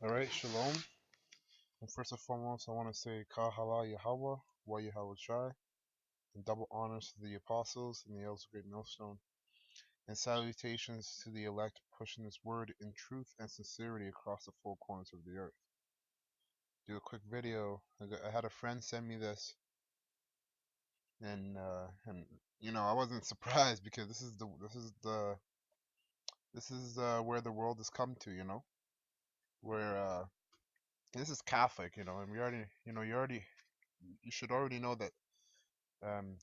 Alright, shalom. And first and foremost, I want to say Kahala Yahweh, Wa Yahweh Shai, and double honors to the apostles and the elders of Great Millstone, and salutations to the elect pushing this word in truth and sincerity across the four corners of the earth. Do a quick video. I had a friend send me this, and I wasn't surprised because this is where the world has come to, where this is Catholic, and we already, you should already know that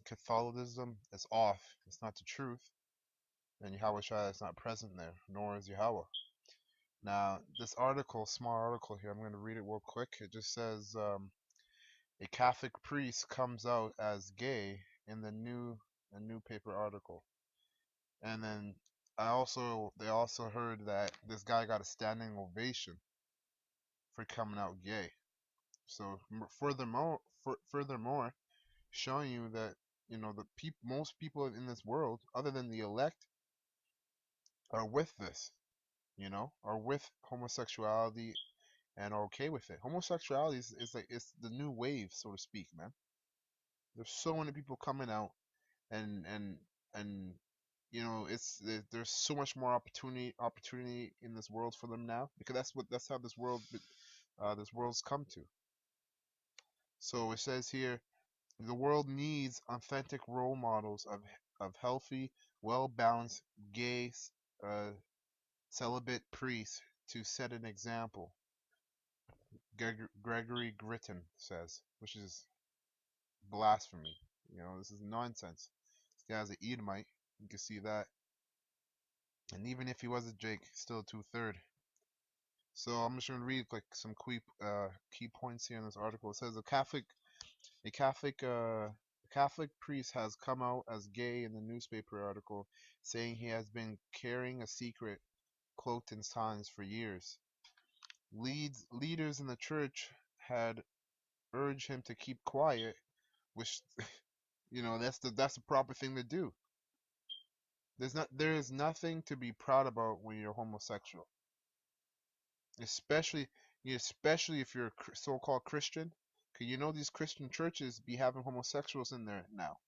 Catholicism is off. It's not the truth. And Yahweh Shai is not present there, nor is Yahweh. Now, this article, small article here, I'm going to read it real quick. It just says a Catholic priest comes out as gay in a new paper article. And then they also heard that this guy got a standing ovation for coming out gay. So furthermore, showing you that most people in this world, other than the elect, are with this, are with homosexuality and are okay with it. Homosexuality is like it's the new wave, so to speak, man. There's so many people coming out, and there's so much more opportunity in this world for them now, because that's how this world's come to. So it says here, the world needs authentic role models of healthy, well balanced, gay, uh, celibate priests to set an example. Gregory Gritton says, which is blasphemy. This is nonsense. This guy's an Edomite. You can see that. And even if he was a Jake, still 2/3. So I'm just gonna read like some key points here in this article. It says a Catholic priest has come out as gay in the newspaper article, saying he has been carrying a secret cloaked in silence for years. Leaders in the church had urged him to keep quiet, which that's the proper thing to do. There is nothing to be proud about when you're homosexual, especially especially if you're a so-called Christian. Cause these Christian churches be having homosexuals in there now,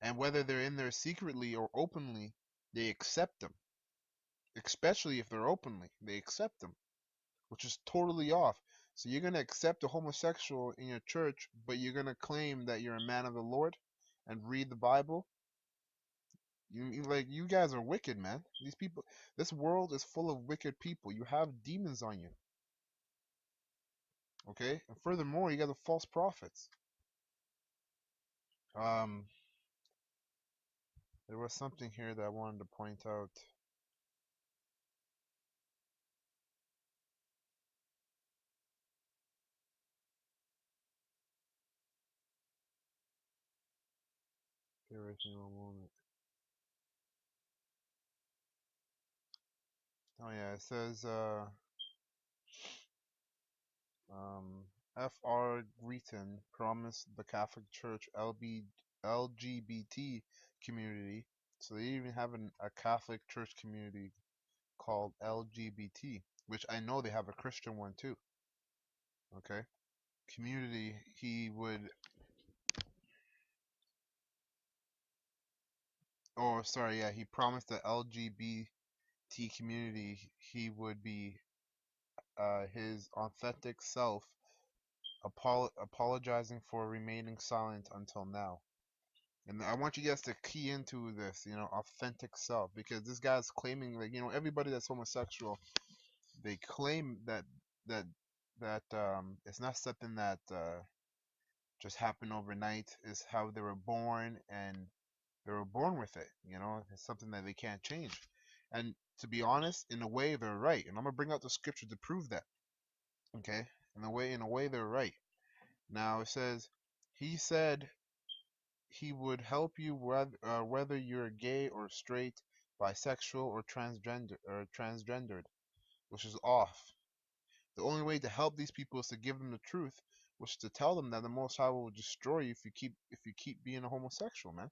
and whether they're in there secretly or openly, they accept them. Especially if they're openly, they accept them, which is totally off. So you're gonna accept a homosexual in your church, but you're gonna claim that you're a man of the Lord and read the Bible. You guys are wicked, man. These people, this world is full of wicked people. You have demons on you, okay? And furthermore, you got the false prophets. Um, there was something here that I wanted to point out. Bear with me one moment. Oh yeah, it says um F.R. Greeton promised the Catholic Church LGBT community. So they even have a Catholic Church community called LGBT, which I know they have a Christian one too. Okay, community. He would. Oh, sorry. Yeah, he promised the LGBT community he would be his authentic self, apologizing for remaining silent until now. And I want you guys to key into this, authentic self, because this guy's claiming, like, everybody that's homosexual, they claim that it's not something that just happened overnight. Is how they were born, and they were born with it. It's something that they can't change. And to be honest, in a way, they're right. And I'm gonna bring out the scripture to prove that. Okay, in a way, they're right. Now it says, he said he would help you whether you're gay or straight, bisexual or transgendered, which is off. The only way to help these people is to give them the truth, which is to tell them that the Most High will destroy you if you keep being a homosexual, man.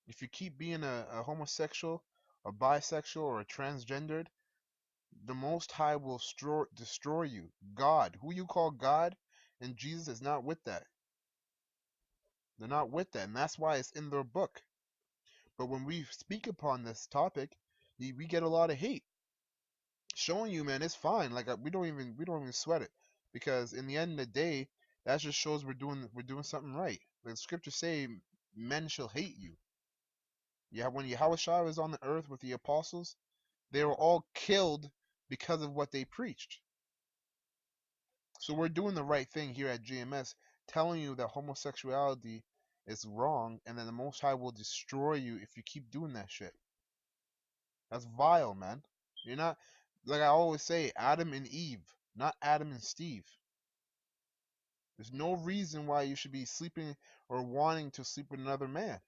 If you keep being a homosexual, a bisexual, or a transgendered, The Most High will destroy you. God, who you call God, and Jesus is not with that. They're not with that, and that's why it's in their book. But when we speak upon this topic, we get a lot of hate. Showing you, man, it's fine. Like we don't even sweat it, because in the end of the day, that just shows we're doing something right. The scriptures say, "Men shall hate you." Yeah, when Yahushua was on the earth with the apostles, they were all killed because of what they preached. So we're doing the right thing here at GMS, telling you that homosexuality is wrong, and that the Most High will destroy you if you keep doing that shit. That's vile, man. You're not, like I always say, Adam and Eve, not Adam and Steve. There's no reason why you should be sleeping or wanting to sleep with another man.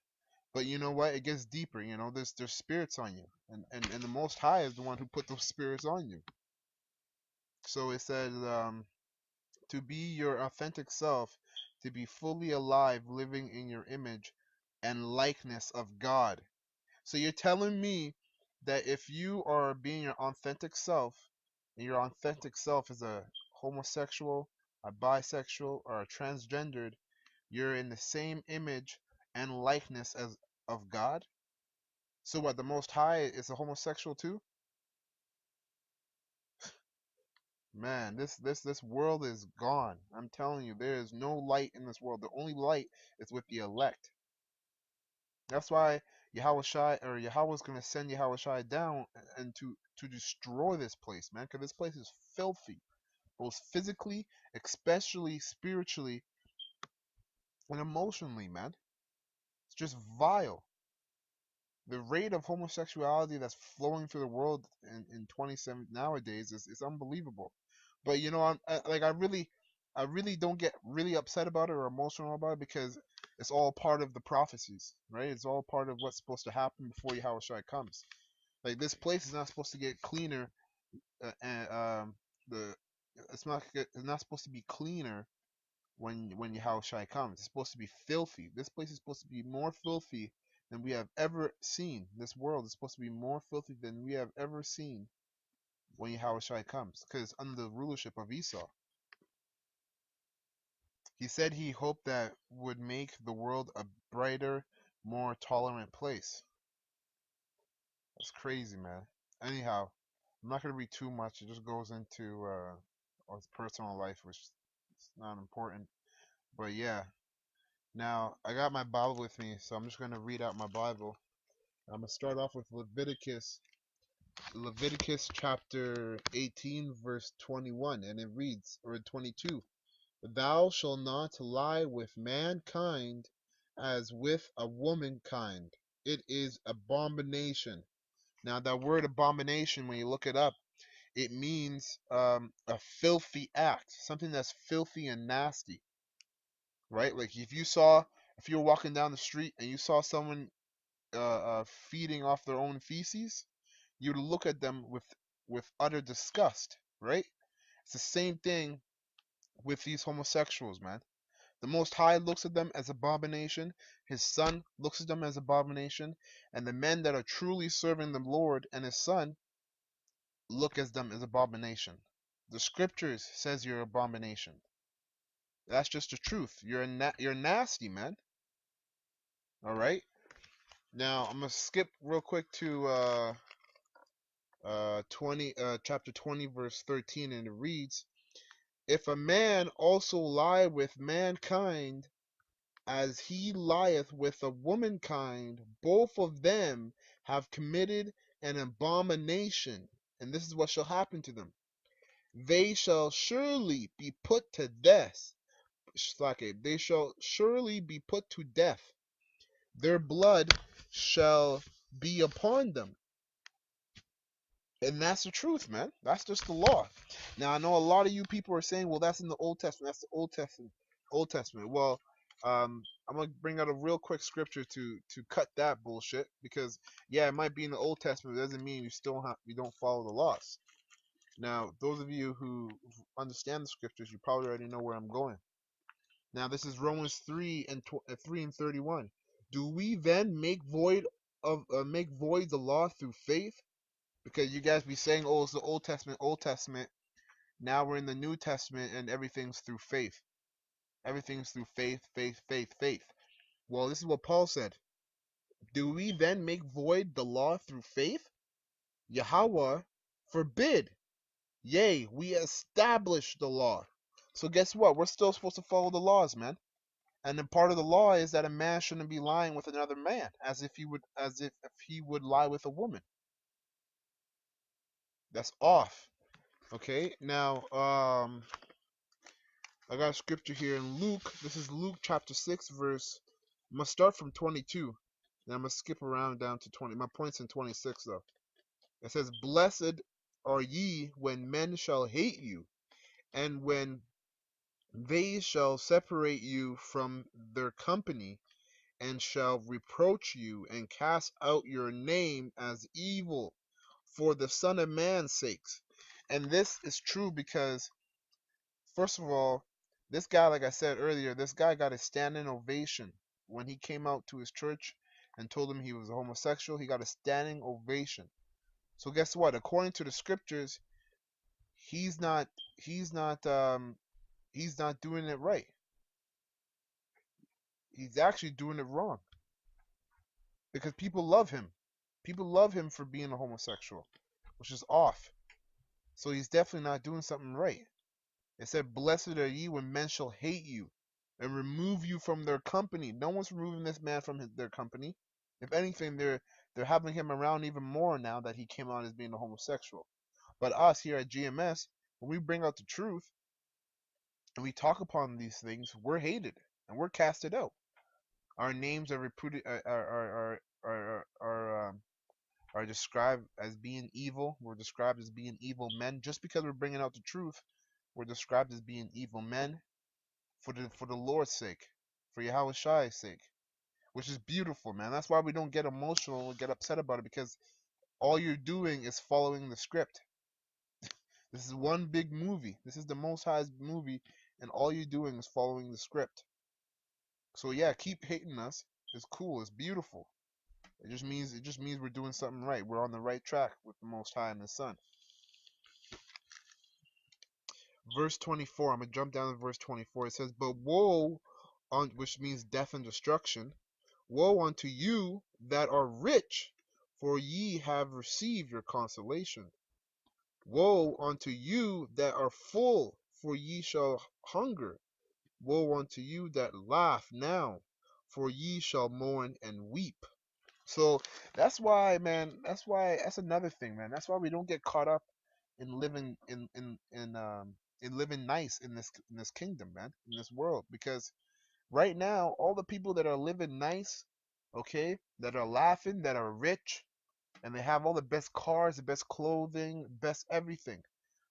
But you know what? It gets deeper. There's spirits on you, and the Most High is the one who put those spirits on you. So it says, to be your authentic self, to be fully alive, living in your image and likeness of God. So you're telling me that if you are being your authentic self, and your authentic self is a homosexual, a bisexual, or a transgendered, you're in the same image and likeness as of God? So what, the Most High is a homosexual too? Man, this world is gone. I'm telling you, there is no light in this world. The only light is with the elect. That's why Yahweh's gonna send Yahweh down and to destroy this place, man. Because this place is filthy, both physically, especially spiritually, and emotionally, man. It's just vile. The rate of homosexuality that's flowing through the world in 27 nowadays is unbelievable. But I really don't get really upset about it or emotional about it, because it's all part of the prophecies, right? It's all part of what's supposed to happen before Yahushua comes. Like, this place is not supposed to get cleaner, and the it's not supposed to be cleaner when Yahushua comes. It's supposed to be filthy. This place is supposed to be more filthy than we have ever seen. This world is supposed to be more filthy than we have ever seen when Yahushua comes, because under the rulership of Esau. He said he hoped that would make the world a brighter, more tolerant place. That's crazy, man. Anyhow, I'm not gonna read too much. It just goes into his personal life, which is not important. But yeah, now I got my Bible with me, so I'm just gonna read out my Bible. I'm gonna start off with Leviticus chapter 18, verse 21, and it reads, or 22. Thou shalt not lie with mankind as with a womankind. It is abomination. Now, that word abomination, when you look it up, it means a filthy act, something that's filthy and nasty, right? Like, if you were walking down the street and you saw someone feeding off their own feces, you'd look at them with utter disgust, right? It's the same thing with these homosexuals, man. The Most High looks at them as abomination. His Son looks at them as abomination, and the men that are truly serving the Lord and His Son look at them as abomination. The Scriptures says you're abomination. That's just the truth. You're nasty, man. All right. Now I'm gonna skip real quick to chapter 20, verse 13, and it reads, "If a man also lie with mankind, as he lieth with a womankind, both of them have committed an abomination, and this is what shall happen to them. They shall surely be put to death. They shall surely be put to death. Their blood shall be upon them." And that's the truth, man. That's just the law. Now, I know a lot of you people are saying, well, that's in the Old Testament. That's the Old Testament. Old Testament. Well, I'm gonna bring out a real quick scripture to cut that bullshit, because yeah, it might be in the Old Testament, but it doesn't mean you don't follow the laws. Now, those of you who understand the scriptures, you probably already know where I'm going. Now, this is Romans 3:31. Do we then make void the law through faith? Because you guys be saying, oh, it's the Old Testament, Old Testament. Now we're in the New Testament and everything's through faith. Everything's through faith, faith, faith, faith. Well, this is what Paul said. Do we then make void the law through faith? Yahweh forbid. Yea, we establish the law. So guess what? We're still supposed to follow the laws, man. And then part of the law is that a man shouldn't be lying with another man, as if he would lie with a woman. That's off. Okay. Now, I got a scripture here in Luke. This is Luke chapter 6, verse. I'm gonna start from 22. Then I'm gonna skip around down to 20. My point's in 26 though. It says, "Blessed are ye when men shall hate you, and when they shall separate you from their company, and shall reproach you, and cast out your name as evil for the Son of Man's sakes." And this is true because, first of all, this guy, like I said earlier, this guy got a standing ovation when he came out to his church and told him he was a homosexual. He got a standing ovation. So guess what? According to the scriptures, he's not he's not um he's not doing it right. He's actually doing it wrong because people love him. People love him for being a homosexual, which is off. So he's definitely not doing something right. It said, "Blessed are ye when men shall hate you and remove you from their company." No one's removing this man from their company. If anything, they're having him around even more now that he came out as being a homosexual. But us here at GMS, when we bring out the truth and we talk upon these things, we're hated and we're casted out. Our names are reputed are described as being evil. We're described as being evil men. Just because we're bringing out the truth, we're described as being evil men for the Lord's sake, for Yahweh Shai's sake, which is beautiful, man. That's why we don't get emotional or get upset about it, because all you're doing is following the script. This is one big movie. This is the Most High's movie, and all you're doing is following the script. So yeah, keep hating us. It's cool. It's beautiful. It just means we're doing something right. We're on the right track with the Most High and the Son. Verse 24. I'm gonna jump down to verse 24. It says, "But woe on," which means death and destruction. "Woe unto you that are rich, for ye have received your consolation. Woe unto you that are full, for ye shall hunger. Woe unto you that laugh now, for ye shall mourn and weep." So that's why, man. That's another thing, man. That's why we don't get caught up in living in living nice in this kingdom, man, in this world. Because right now, all the people that are living nice, okay, that are laughing, that are rich, and they have all the best cars, the best clothing, best everything.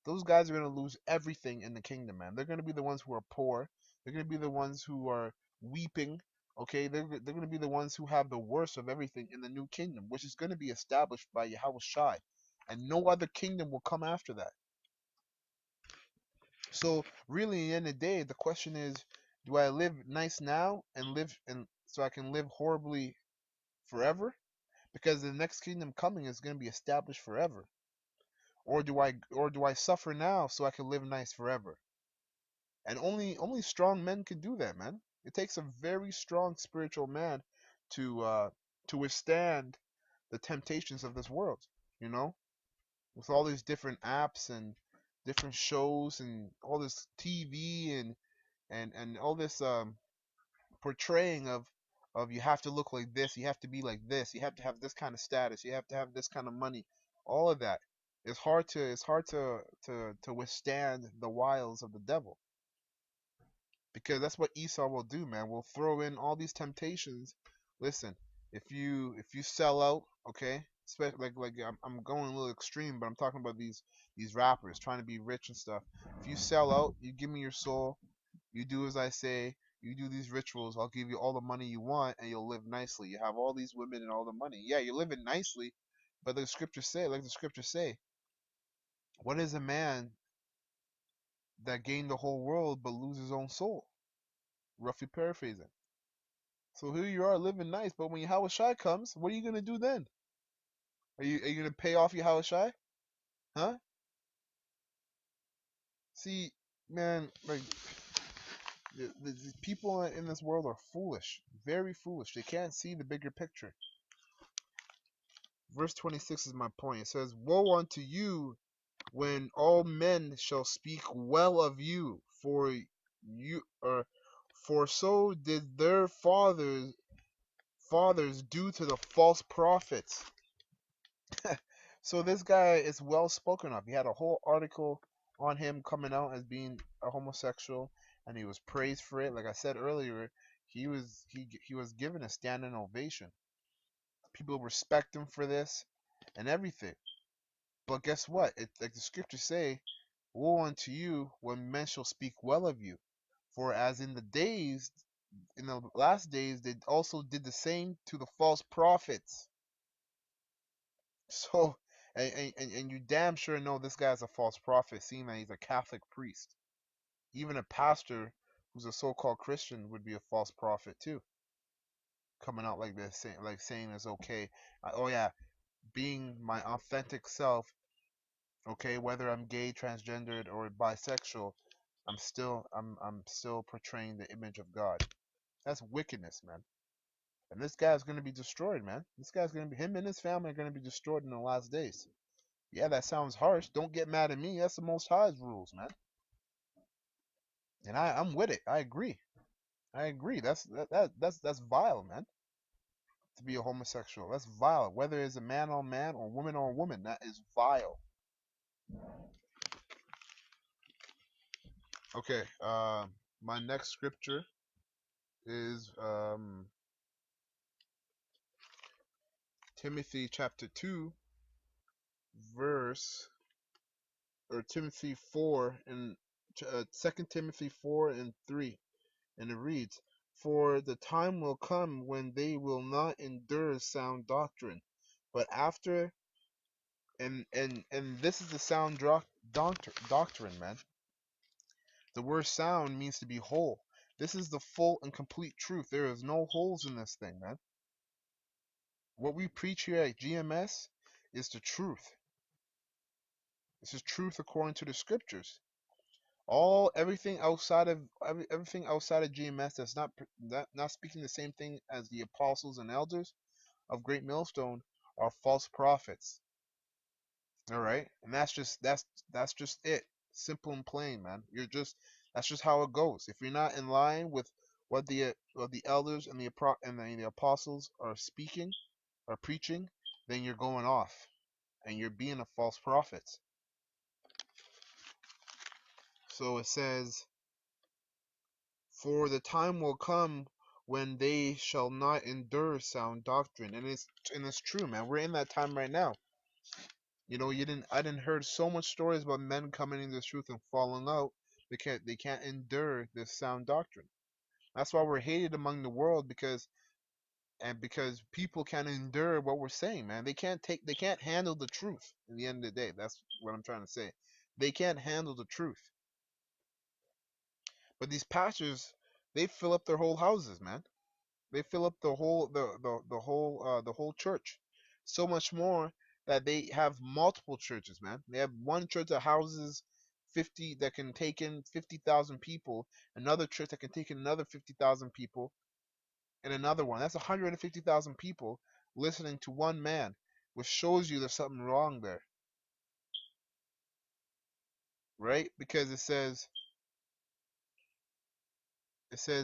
Those guys are going to lose everything in the kingdom, man. They're going to be the ones who are poor. They're going to be the ones who are weeping. Okay, they're going to be the ones who have the worst of everything in the new kingdom, which is going to be established by Yahweh Shai, and no other kingdom will come after that. So really, in the end of the day, the question is, do I live nice now and live and so I can live horribly forever? Because the next kingdom coming is going to be established forever. Or do I suffer now so I can live nice forever? And only strong men can do that, man. It takes a very strong spiritual man to withstand the temptations of this world, you know? With all these different apps and different shows and all this TV and all this portraying of you have to look like this, you have to be like this, you have to have this kind of status, you have to have this kind of money, all of that. It's hard to withstand the wiles of the devil, because that's what Esau will do, man. We'll throw in all these temptations. Listen, if you sell out, okay, especially like I'm going a little extreme, but I'm talking about these rappers trying to be rich and stuff. If you sell out, you give me your soul, you do as I say, you do these rituals, I'll give you all the money you want, and you'll live nicely. You have all these women and all the money. Yeah, you're living nicely, but the scriptures say, what is a man that gained the whole world but lose his own soul? Roughly paraphrasing. So here you are living nice, but when Yahweh Shai comes, what are you gonna do then? Are you gonna pay off your house shy? Huh? See, man, like the people in this world are foolish, very foolish. They can't see the bigger picture. Verse 26 is my point. It says, "Woe unto you when all men shall speak well of you, for you or for so did their fathers do to the false prophets." So this guy is well spoken of. He had a whole article on him coming out as being a homosexual, and he was praised for it. Like I said earlier, he was given a standing ovation. People respect him for this and everything. But guess what? It, like the scriptures say, "Woe unto you when men shall speak well of you, for as in the last days, they also did the same to the false prophets." So, and you damn sure know this guy's a false prophet, seeing that he's a Catholic priest. Even a pastor who's a so-called Christian would be a false prophet too, coming out like this, saying it's okay. Oh yeah, being my authentic self. Okay, whether I'm gay, transgendered, or bisexual, I'm still portraying the image of God. That's wickedness, man. And this guy's gonna be destroyed, man. This guy's gonna be him and his family are gonna be destroyed in the last days. Yeah, that sounds harsh. Don't get mad at me. That's the Most High's rules, man. And I'm with it. I agree. I agree. That's vile, man. To be a homosexual, that's vile. Whether it's a man on man or woman on woman, that is vile. Okay. My next scripture is Timothy chapter 2, verse or Timothy 4 and 2 Timothy 4 and 3, and it reads, "For the time will come when they will not endure sound doctrine, but after and this is the sound doctrine, man. The word sound means to be whole. This is the full and complete truth. There is no holes in this thing, man. What we preach here at GMS is the truth. This is truth according to the scriptures. Everything outside of GMS that's not speaking the same thing as the apostles and elders of Great Millstone are false prophets. All right, and that's just it. Simple and plain, man. That's just how it goes. If you're not in line with what the elders and the apostles are speaking or preaching, then you're going off and you're being a false prophet. So it says, "For the time will come when they shall not endure sound doctrine," and it's true, man. We're in that time right now. I didn't heard so much stories about men coming into the truth and falling out because they can't endure this sound doctrine. That's why we're hated among the world because people can't endure what we're saying, man. They can't handle the truth. In the end of the day, that's what I'm trying to say. They can't handle the truth. But these pastors, they fill up their whole houses, man. They fill up the whole church. So much more that they have multiple churches, man. They have one church that houses 50 that can take in 50,000 people, another church that can take in another 50,000 people, and another one. That's 150,000 people listening to one man, which shows you there's something wrong there, right? Because it says,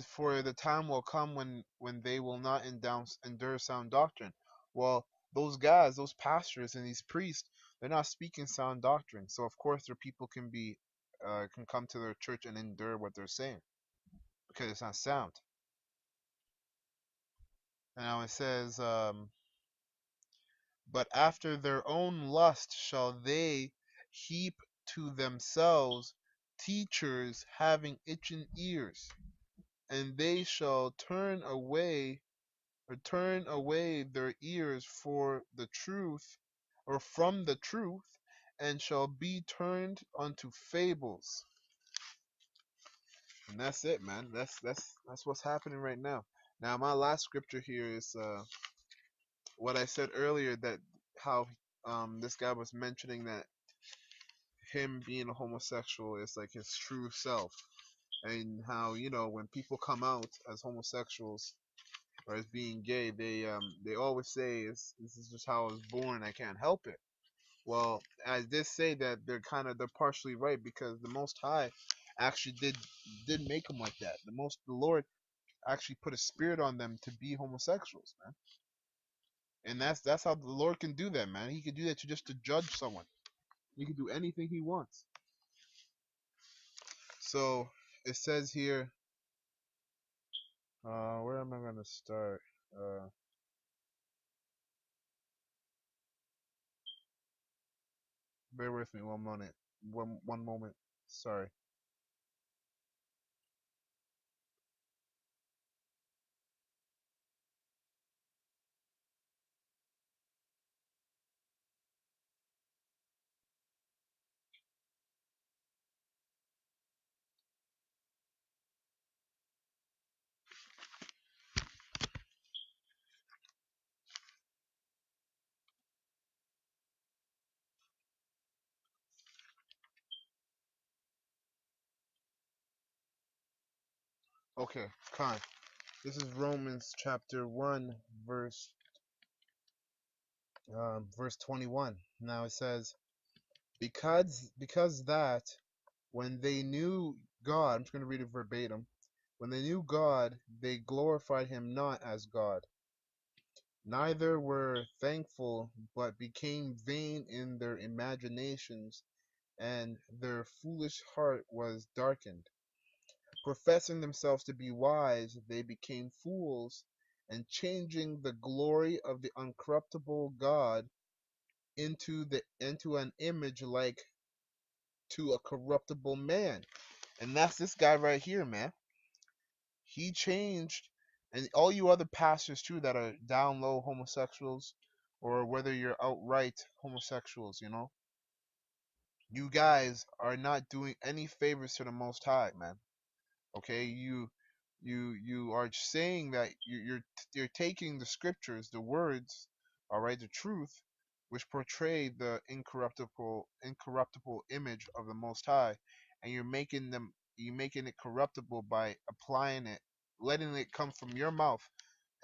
"For the time will come when they will not endure sound doctrine." Well, those guys, those pastors and these priests, they're not speaking sound doctrine. So of course their people can come to their church and endure what they're saying because it's not sound. And now it says, "But after their own lust shall they heap to themselves teachers having itching ears, and they shall turn away their ears for the truth, or from the truth, and shall be turned unto fables." And that's it, man. That's what's happening right now. Now, my last scripture here is what I said earlier, that how this guy was mentioning that him being a homosexual is like his true self, and how when people come out as homosexuals or as being gay, they always say this is just how I was born. I can't help it. Well, I did say that they're partially right, because the Most High actually did make them like that. The Lord actually put a spirit on them to be homosexuals, man. And that's how the Lord can do that, man. He can do that just to judge someone. He can do anything he wants. So it says here, where am I gonna start? Bear with me one moment. One moment. Sorry. Okay, Khan. This is Romans chapter 1, verse 21. Now it says, because that when they knew God, I'm just going to read it verbatim. When they knew God, they glorified him not as God, neither were thankful, but became vain in their imaginations, and their foolish heart was darkened. Professing themselves to be wise, they became fools, and changing the glory of the uncorruptible God into an image like to a corruptible man. And that's this guy right here, man. He changed, and all you other pastors too that are down low homosexuals, or whether you're outright homosexuals, you guys are not doing any favors to the Most High, man. Okay, you are saying that you're taking the scriptures, the words, all right, the truth, which portray the incorruptible image of the Most High, and you're making it corruptible by applying it, letting it come from your mouth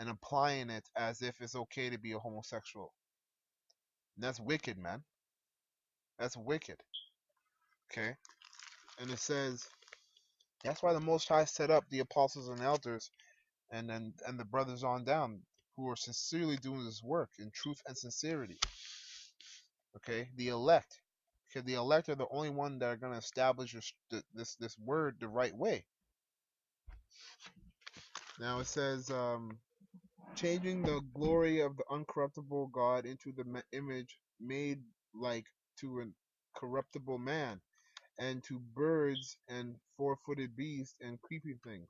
and applying it as if it's okay to be a homosexual. And that's wicked, man. That's wicked. Okay, and it says that's why the Most High set up the apostles and elders, and the brothers on down, who are sincerely doing this work in truth and sincerity. Okay, the elect, because the elect are the only one that are going to establish this word the right way. Now it says, changing the glory of the uncorruptible God into the image made like to an corruptible man, and to birds and four-footed beasts and creeping things.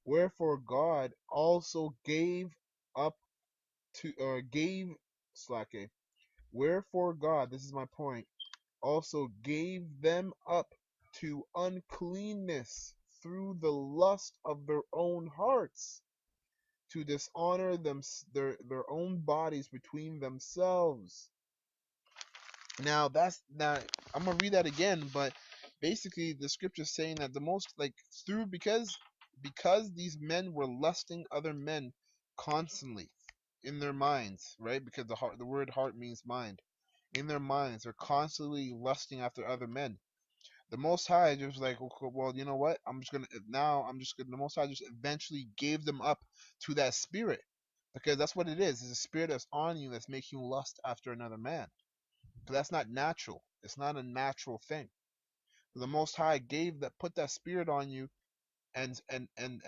Wherefore God also gave up to gave Slake. Wherefore God, this is my point, also gave them up to uncleanness through the lust of their own hearts, to dishonor their own bodies between themselves. Now I'm gonna read that again, but basically the scripture is saying that the most like through because these men were lusting other men constantly in their minds, right? Because the word heart means mind. In their minds, they're constantly lusting after other men. The Most High just like, well, you know what? The Most High just eventually gave them up to that spirit, because that's what it is. It's a spirit that's on you that's making you lust after another man. But that's not natural. It's not a natural thing. The Most High put that spirit on you, and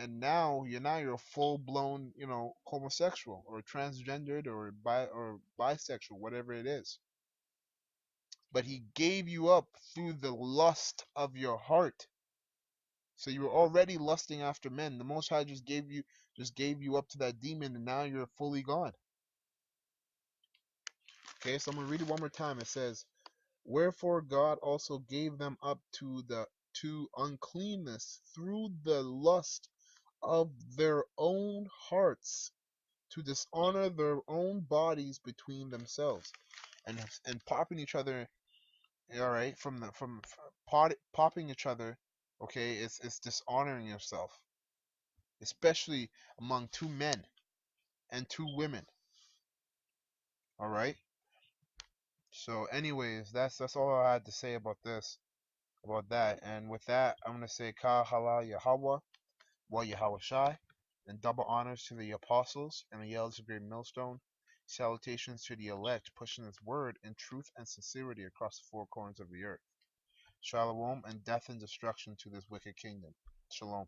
now you're a full blown homosexual or transgendered or bisexual, whatever it is. But He gave you up through the lust of your heart. So you were already lusting after men. The Most High just gave you up to that demon, and now you're fully gone. Okay, so I'm gonna read it one more time. It says, wherefore God also gave them up to uncleanness through the lust of their own hearts, to dishonor their own bodies between themselves. and popping each other. All right, popping each other. Okay, it's dishonoring yourself, especially among two men and two women. All right. So, anyways, that's all I had to say about this, about that. And with that, I'm gonna say Ka Hala Yahweh, Wa Yahweh Shai, and double honors to the apostles and the elders of Great Millstone. Salutations to the elect, pushing His word in truth and sincerity across the four corners of the earth. Shalom and death and destruction to this wicked kingdom. Shalom.